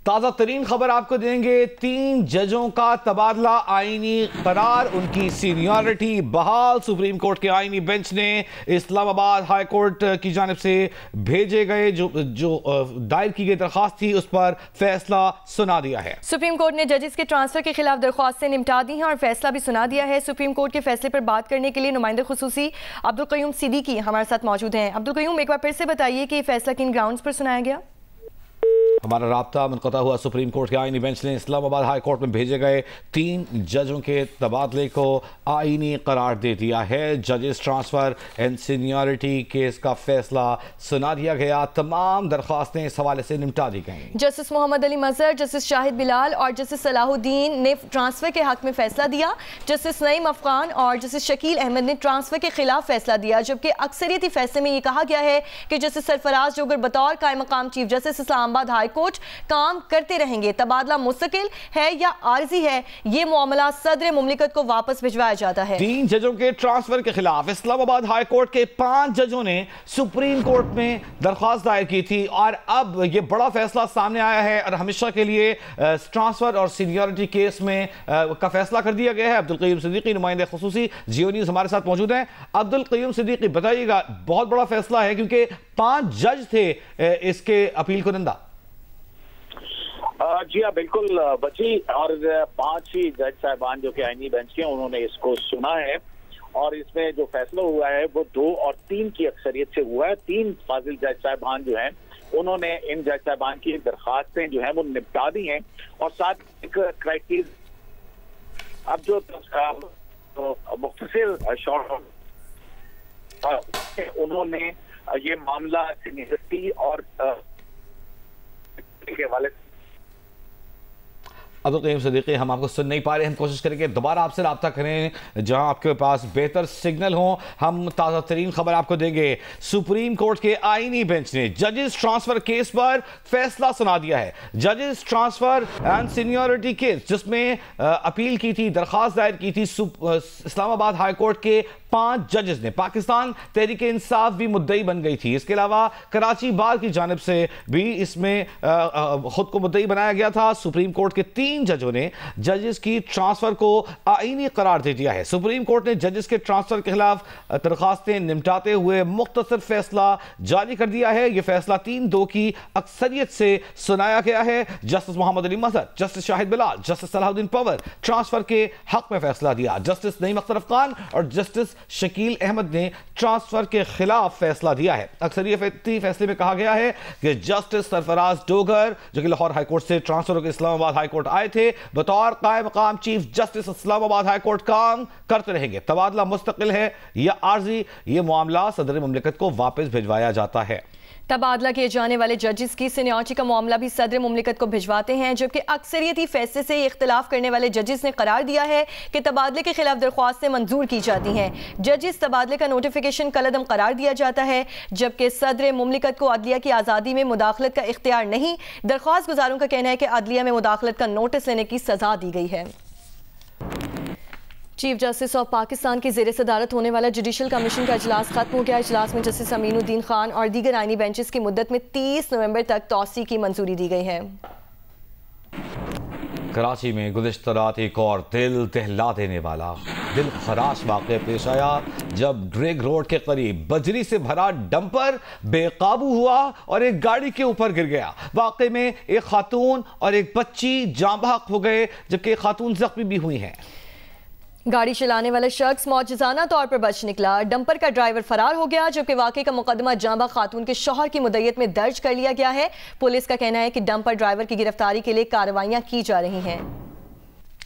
تازہ ترین خبر آپ کو دیں گے، 3 ججوں کا تبادلہ، آئینی قرار، ان کی سینیورٹی بحال۔ سپریم کورٹ کے آئینی بینچ نے اسلام آباد ہائی کورٹ کی جانب سے بھیجے گئے جو دائر کی گئی درخواست تھی اس پر فیصلہ سنا دیا ہے۔ سپریم کورٹ نے ججز کے ٹرانسفر کے خلاف درخواستیں نمٹا دی ہیں اور فیصلہ بھی سنا دیا ہے۔ سپریم کورٹ کے فیصلے پر بات کرنے کے لیے نمائندہ خصوصی عبدالقیوم صدیقی ہمارے ساتھ موجود ہیں۔ عبدالقیوم، ایک بار پھر سے بتائیے کہ یہ فیصلہ کن گراؤنڈز پر سنایا گیا؟ ہمارا رابطہ منقطع ہوا۔ سپریم کورٹ کے آئینی بینچ نے اسلام آباد ہائی کورٹ میں بھیجے گئے 3 ججوں کے تبادلے کو آئینی قرار دے دیا ہے۔ ججز ٹرانسفر اینڈ سینیورٹی کیس کا فیصلہ سنا دیا گیا۔ تمام درخواستیں اس حوالے سے نمٹا دی گئیں۔ جسٹس محمد علی مظہر، جسٹس شاہد بلال اور جسٹس صلاح الدین نے ٹرانسفر کے حق میں فیصلہ دیا۔ جسٹس نعیم افغان اور جسٹس شکیل احمد نے ٹرانسفر کے خلاف فیصلہ دیا، جبکہ اکثریتی فیصلے میں یہ کہا گیا ہے کہ جسٹس سرفراز جوگر بطور قائم مقام چیف جسٹس اسلام آباد ہائی کورٹ کام کرتے رہیں گے۔ تبادلہ مستقل ہے یا عارضی ہے، یہ معاملہ صدر مملکت کو واپس بھجوایا جاتا ہے۔ 3 ججوں کے ٹرانسفر کے خلاف اسلام آباد ہائی کورٹ کے 5 ججوں نے سپریم کورٹ میں درخواست دائر کی تھی اور اب یہ بڑا فیصلہ سامنے آیا ہے اور ہمیشہ کے لیے ٹرانسفر اور سینیورٹی کیس میں کا فیصلہ کر دیا گیا ہے۔ عبدالقیوم صدیقی نمائندہ خصوصی جیو نیوز ہمارے ساتھ موجود ہیں۔ عبدالقیوم صدیقی، بتائیے گا، بہت بڑا فیصلہ ہے کیونکہ 5 جج تھے اس کے اپیل کنندہ۔ جی ہاں، بالکل بچی، اور 5 ہی جج صاحبان جو کہ آئینی بینچ کے انہوں نے اس کو سنا ہے اور اس میں جو فیصلہ ہوا ہے وہ 2 اور 3 کی اکثریت سے ہوا ہے۔ 3 فاضل جج صاحبان جو ہیں انہوں نے ان جج صاحبان کی درخواستیں جو ہیں وہ نپٹا دی ہیں اور ساتھ ایک کرائٹیریا اب جو مختصر شارٹ انہوں نے یہ معاملہ سینیورٹی اور کے حوالے سے۔ عبدالقیوم صدیقی، ہم آپ کو سن نہیں پا رہے، ہم کوشش کریں کہ دوبارہ آپ سے رابطہ کریں جہاں آپ کے پاس بہتر سگنل ہوں۔ ہم تازہ ترین خبر آپ کو دیں گے۔ سپریم کورٹ کے آئینی بینچ نے ججز ٹرانسفر کیس پر فیصلہ سنا دیا ہے۔ ججز ٹرانسفر اینڈ سینیورٹی کیس جس میں اپیل کی تھی، درخواست دائر کی تھی اسلام آباد ہائی کورٹ کے 5 ججز نے، پاکستان تحریک انصاف بھی مدعی بن گئی تھی۔ اس کے علاوہ کراچی بار کی جانب سے بھی اس میں خود کو مدعی بنایا گیا تھا۔ سپریم کورٹ کے 3 ججوں نے ججز کی ٹرانسفر کو آئینی قرار دے دیا ہے۔ سپریم کورٹ نے ججز کے ٹرانسفر کے خلاف درخواستیں نمٹاتے ہوئے مختصر فیصلہ جاری کر دیا ہے۔ یہ فیصلہ 3-2 کی اکثریت سے سنایا گیا ہے۔ جسٹس محمد علی مظہر، جسٹس شاہد بلال، جسٹس صلاح الدین پور ٹرانسفر کے حق میں فیصلہ دیا۔ جسٹس نعیم افغان اور جسٹس شکیل احمد نے ٹرانسفر کے خلاف فیصلہ دیا ہے۔ اکثریتی فیصلے میں کہا گیا ہے کہ جسٹس سرفراز ڈوگر جو کہ لاہور ہائی کورٹ سے ٹرانسفر ہو کے اسلام آباد ہائی کورٹ آئے تھے، بطور قائم مقام چیف جسٹس اسلام آباد ہائی کورٹ کام کرتے رہیں گے۔ تبادلہ مستقل ہے یا عارضی، یہ معاملہ صدر مملکت کو واپس بھجوایا جاتا ہے۔ تبادلہ کیے جانے والے ججز کی سینیورٹی کا معاملہ بھی صدر مملکت کو بھجواتے ہیں، جبکہ اکثریتی فیصلے سے اختلاف کرنے والے ججز نے قرار دیا ہے کہ تبادلے کے خلاف درخواستیں منظور کی جاتی ہیں۔ ججز تبادلے کا نوٹیفیکیشن کالعدم قرار دیا جاتا ہے، جبکہ صدر مملکت کو عدلیہ کی آزادی میں مداخلت کا اختیار نہیں۔ درخواست گزاروں کا کہنا ہے کہ عدلیہ میں مداخلت کا نوٹس لینے کی سزا دی گئی ہے۔ چیف جسٹس آف پاکستان کی زیر صدارت ہونے والا جوڈیشل کمیشن کا اجلاس ختم ہو گیا۔ اجلاس میں جسٹس امین الدین خان اور دیگر آئینی بینچز کی مدت میں 30 نومبر تک توسیع کی منظوری دی گئی ہے۔ کراچی میں گزشتہ رات ایک اور دل دہلا دینے والا دل خراش واقعہ پیش آیا جب ڈریگ روڈ کے قریب بجری سے بھرا ڈمپر بے قابو ہوا اور ایک گاڑی کے اوپر گر گیا۔ واقعے میں ایک خاتون اور ایک بچی جاں بحق ہو گئے جبکہ ایک خاتون زخمی بھی ہوئی ہیں۔ گاڑی چلانے والا شخص معجزانہ طور پر بچ نکلا۔ ڈمپر کا ڈرائیور فرار ہو گیا، جبکہ واقعے کا مقدمہ جاں بحق خاتون کے شوہر کی مدعیت میں درج کر لیا گیا ہے۔ پولیس کا کہنا ہے کہ ڈمپر ڈرائیور کی گرفتاری کے لیے کارروائیاں کی جا رہی ہیں۔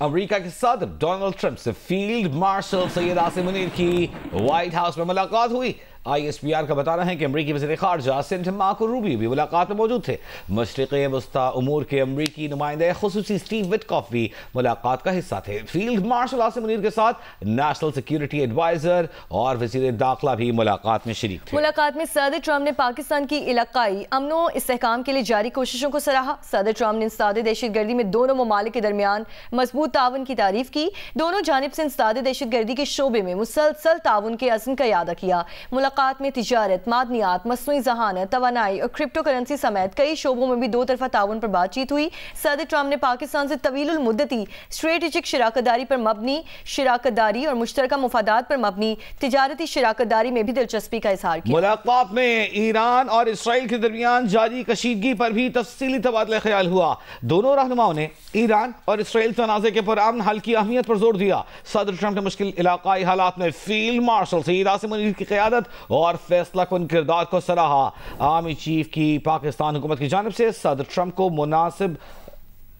امریکہ کے صدر ڈونلڈ ٹرمپ سے فیلڈ مارشل سید عاصم منیر کی وائٹ ہاؤس میں ملاقات ہوئی۔ ISPR کا بتانا ہے کہ امریکی وزیر خارجہ سینیٹر مارکو روبیو بھی ملاقات میں موجود تھے۔ مشرق وسطی امور کے امریکی نمائندہ خصوصی سٹیو وٹکاف بھی ملاقات کا حصہ تھے۔ فیلڈ مارشل عاصم منیر کے ساتھ نیشنل سیکیورٹی ایڈوائزر اور وزیر داخلہ بھی ملاقات میں شریک تھے۔ ملاقات میں صدر ٹرمپ نے پاکستان کی علاقائی امن و استحکام کے لیے جاری کوششوں کو سراہا۔ صدر ٹرمپ نے انسداد دہشت گردی میں دونوں ممالک کے درمیان مضبوط تعاون کی تعریف کی۔ دونوں جانب سے انسداد دہشت گردی کے شعبے میں مسلسل تعاون کے عزم کا اعادہ کیا۔ ملاقات میں تجارت، معدنیات، مصنوعی ذہانت، توانائی اور کرپٹو کرنسی سمیت کئی شعبوں میں بھی دو طرفہ تعاون پر بات چیت ہوئی۔ صدر ٹرمپ نے پاکستان سے طویل المدتی اسٹریٹجک شراکت داری پر مبنی شراکت داری اور مشترکہ مفادات پر مبنی تجارتی شراکت داری میں بھی دلچسپی کا اظہار کیا۔ ملاقات میں ایران اور اسرائیل کے درمیان جاری کشیدگی پر بھی تفصیلی تبادلہ خیال ہوا۔ دونوں رہنماؤں نے ایران اور اسرائیل تنازع کے پرامن حل کی اہمیت پر زور دیا۔ صدر ٹرمپ نے مشکل علاقائی حالات میں فیلڈ مارشل سعید عاصم منیر کی قیادت اور فیصلہ کن کردار کو سراہا۔ آرمی چیف کی پاکستان حکومت کی جانب سے صدر ٹرمپ کو مناسب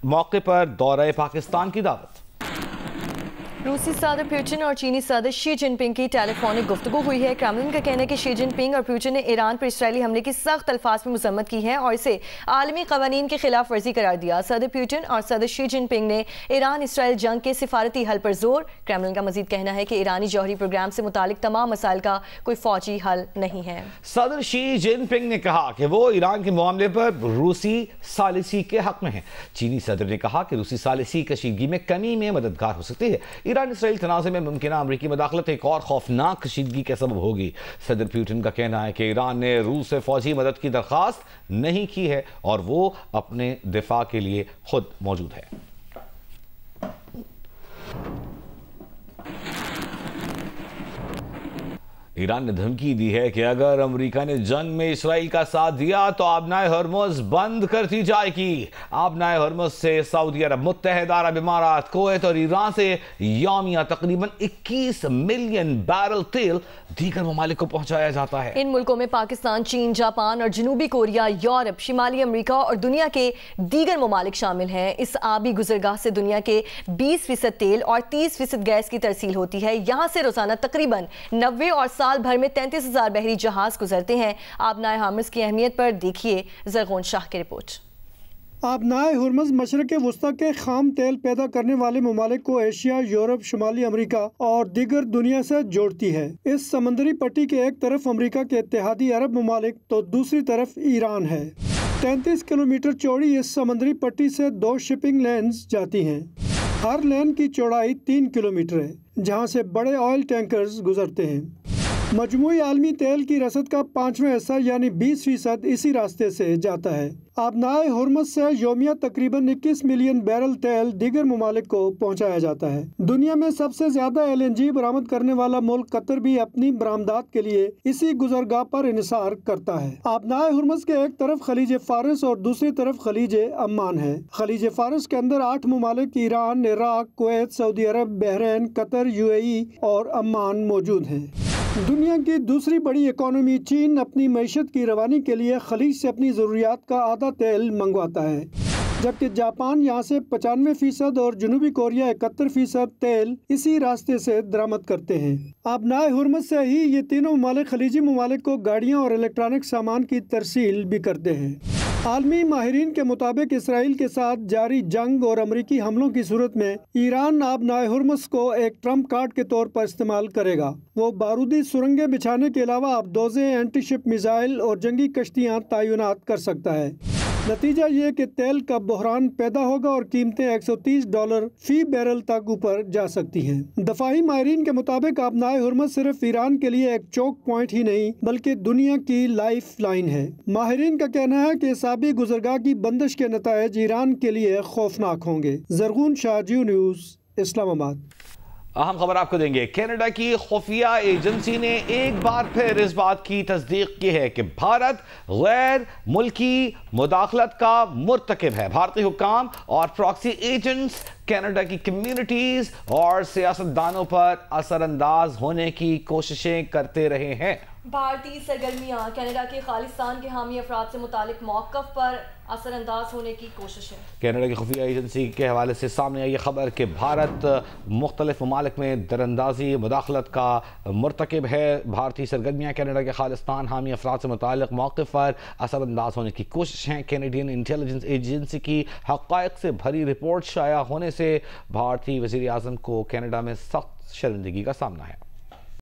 موقع پر دورہ پاکستان کی دعوت۔ روسی صدر پیوٹن اور چینی صدر شی جن پنگ کی ٹیلی فونک گفتگو ہوئی ہے۔ کرملن کا کہنا ہے کہ شی جن پنگ اور پیوٹن نے ایران پر اسرائیلی حملے کی سخت الفاظ میں مذمت کی ہے اور اسے عالمی قوانین کی خلاف ورزی قرار دیا۔ صدر پیوٹن اور صدر شی جن پنگ نے ایران اسرائیل جنگ کے سفارتی حل پر زور۔ کرملن کا مزید کہنا ہے کہ ایرانی جوہری پروگرام سے متعلق تمام مسائل کا کوئی فوجی حل نہیں ہے۔ صدر شی جن پنگ نے کہا کہ وہ ایران کے معاملے پر روسی ثالثی کے حق میں ہیں۔ چینی صدر نے کہا کہ روسی ثالثی کشیدگی میں کمی میں مددگار ہو سکتی ہے۔ ایران اسرائیل تنازع میں ممکنہ امریکی مداخلت ایک اور خوفناک کشیدگی کا سبب ہوگی۔ صدر پیوٹن کا کہنا ہے کہ ایران نے روس سے فوجی مدد کی درخواست نہیں کی ہے اور وہ اپنے دفاع کے لیے خود موجود ہے۔ ایران نے دھمکی دی ہے کہ اگر امریکہ نے جنگ میں اسرائیل کا ساتھ دیا تو آبنائے ہرمز بند کر دی جائے گی۔ آبنائے ہرمز سے سعودی عرب، متحدہ عرب امارات، کویت اور ایران سے یومیہ تقریباً 21 ملین بیرل تیل دیگر ممالک کو پہنچایا جاتا ہے۔ ان ملکوں میں پاکستان، چین، جاپان اور جنوبی کوریا، یورپ، شمالی امریکہ اور دنیا کے دیگر ممالک شامل ہیں۔ اس آبی گزرگاہ سے دنیا کے 20% تیل اور 30% گیس کی ترسیل ہوتی ہے۔ یہاں سے روزانہ تقریباً 90 اور سال بھر میں 33,000 بحری جہاز گزرتے ہیں۔ آبنائے ہرمز کی اہمیت پر دیکھیے زرغون شاہ کی رپورٹ۔ آبنائے ہرمز مشرق وسطیٰ کے خام تیل پیدا کرنے والے ممالک کو ایشیا، یورپ، شمالی امریکہ اور دیگر دنیا سے جوڑتی ہے۔ اس سمندری پٹی کے ایک طرف امریکہ کے اتحادی عرب ممالک تو دوسری طرف ایران ہے۔ 33 کلومیٹر چوڑی اس سمندری پٹی سے 2 شپنگ لینز جاتی ہیں۔ ہر لین کی چوڑائی 3 کلومیٹر ہے، جہاں سے بڑے آئل ٹینکرز گزرتے ہیں۔ مجموعی عالمی تیل کی رسد کا 5واں حصہ یعنی 20% اسی راستے سے جاتا ہے۔ آبنائے ہرمز سے یومیہ تقریباً 21 ملین بیرل تیل دیگر ممالک کو پہنچایا جاتا ہے۔ دنیا میں سب سے زیادہ LNG برآمد کرنے والا ملک قطر بھی اپنی برآمدات کے لیے اسی گزرگاہ پر انحصار کرتا ہے۔ آبنائے ہرمز کے ایک طرف خلیج فارس اور دوسری طرف خلیج عمان ہے۔ خلیج فارس کے اندر 8 ممالک ایران، عراق، کویت، سعودی عرب، بحرین، قطر، UAE اور عمان موجود ہیں۔ دنیا کی دوسری بڑی اکانومی چین اپنی معیشت کی روانی کے لیے خلیج سے اپنی ضروریات کا آدھا تیل منگواتا ہے، جبکہ جاپان یہاں سے 95% اور جنوبی کوریا 71% تیل اسی راستے سے درآمد کرتے ہیں۔ آبنائے ہرمز سے ہی یہ تینوں ممالک خلیجی ممالک کو گاڑیاں اور الیکٹرانک سامان کی ترسیل بھی کرتے ہیں۔ عالمی ماہرین کے مطابق اسرائیل کے ساتھ جاری جنگ اور امریکی حملوں کی صورت میں ایران آبنائے ہرمز کو ایک ٹرمپ کارڈ کے طور پر استعمال کرے گا۔ وہ بارودی سرنگیں بچھانے کے علاوہ ابدوزیں، اینٹی شپ میزائل اور جنگی کشتیاں تعینات کر سکتا ہے۔ نتیجہ یہ کہ تیل کا بحران پیدا ہوگا اور قیمتیں $130 فی بیرل تک اوپر جا سکتی ہیں۔ دفاعی ماہرین کے مطابق آبنائے ہرمز صرف ایران کے لیے ایک چوک پوائنٹ ہی نہیں بلکہ دنیا کی لائف لائن ہے۔ ماہرین کا کہنا ہے کہ اس آبی گزرگاہ کی بندش کے نتائج ایران کے لیے خوفناک ہوں گے۔ زرغون شاہ، جیو نیوز، اسلام آباد۔ اہم خبر آپ کو دیں گے۔ کینیڈا کی خفیہ ایجنسی نے ایک بار پھر اس بات کی تصدیق کی ہے کہ بھارت غیر ملکی مداخلت کا مرتکب ہے۔ بھارتی حکام اور پراکسی ایجنٹس کینیڈا کی کمیونٹیز اور سیاستدانوں پر اثر انداز ہونے کی کوششیں کرتے رہے ہیں۔ بھارتی سرگرمیاں کینیڈا کے خالصتان کے حامی افراد سے متعلق موقف پر اثر انداز ہونے کی کوشش ہے۔ کینیڈا کی خفیہ ایجنسی کے حوالے سے سامنے آئی خبر کہ بھارت مختلف ممالک میں دراندازی مداخلت کا مرتکب ہے۔ بھارتی سرگرمیاں کینیڈا کے خالصتان حامی افراد سے متعلق موقف پر اثر انداز ہونے کی کوشش ہیں۔ کینیڈین انٹیلیجنس ایجنسی کی حقائق سے بھری رپورٹ شائع ہونے سے بھارتی وزیر اعظم کو کینیڈا میں سخت شرمندگی کا سامنا ہے۔